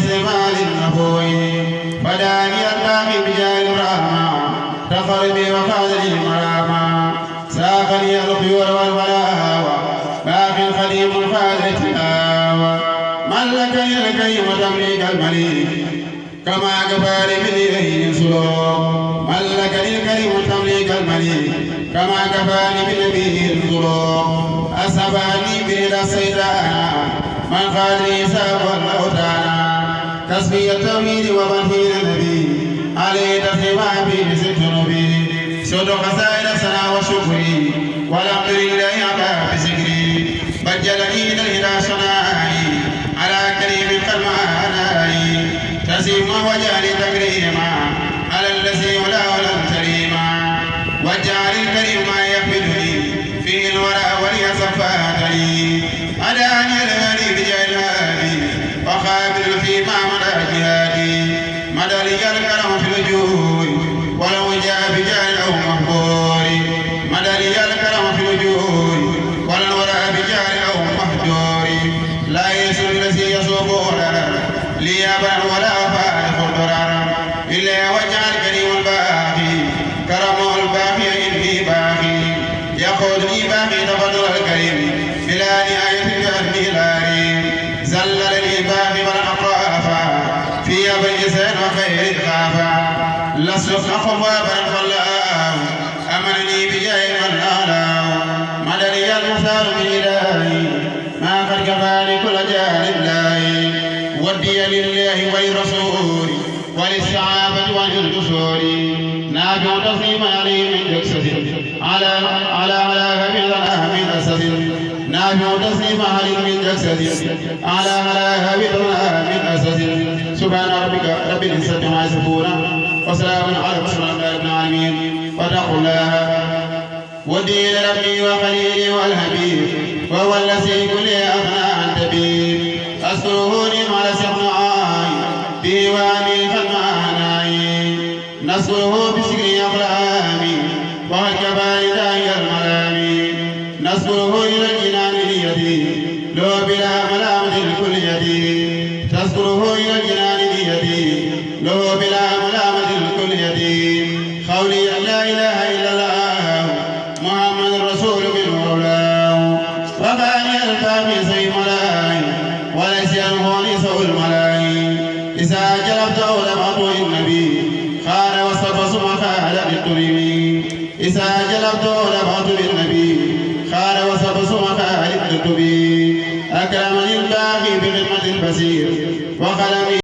استعمال النبوي فداني الباقي بجاه الرحمة تقربي وقادري المرامة ساقني الخيول والولاوة باقي الخديم الخالد الهاوى ملكني الكريم تمليك المليك كما كفاني بالإله سلوك ملكني الكريم تمليك المليك كما كفاني بالنبي الظلوم أسباني برضا السيدان من قادري ساب والأوتانا تسبية التوحيد ومنهي النبي عليه تسليما به ست نبي صدق سائر سنا وشكري والحمد لله على بذكري بجلني الهدى صناعي على كريم المعنى تسيم وجعل تكريما على الذي ولا تريما وجعل الكريم ما يحمدني في الورى وليصفاتني أداني الغني بجلالي وخابر فيما مدى جهادي مدى رجال الكرم في الوجوه ولو جاء بجاه أو مهبور مدى رجال الكرم في الوجوه ولو رأى بجاه أو مهجور لا يسر الذي يصوب ولا ليابا ولا فارق الضرر إلا وجه الكريم الباقي كرمه الباقي إني باقي يقودني باقي تفضل الكريم بلا نهاية كالميلاري زلل لي باقي والأقرافا في أبي الإنسان وخير الخافا لست أخف وابا فالله أمنني بجاه من أعلاه مدني المختار من إلهي ما قد كفاني كل جانب لاهي ودي لله وللرسول وللصحابة وللرسول نافع تصميم علي من جكسد على هبيضنا من أسد نافع تصميم علي من جكسد على هبيضنا من أسد سبحان ربك رب العزة عما يصفون وسلام على المرسلين رب العالمين واتقوا الله ودين ربي وخليلي والحبيب وهو الذي كل أغنى عن تبيب أذكره على سقنعاي ديواني خدماناي نذكره بسكر أقلامي والكبائر داعي الملامي نذكره إلى الجنان بيدي لو بلا ملامة الكل يدي تذكره إلى الجنان بيدي لو بلا ملامة الكل يدي قولي لا إله إلا الله محمد رسول من مولاه وباني الكافي زي ملاي وليس ينهوني سوء الملاي إذا جلبت أولمة النبي خان وصف سمك على الترمي إذا جلبت أولمة النبي خان وصف سمك على الترمي أكرمني الباقي بخدمة البصير وخلمي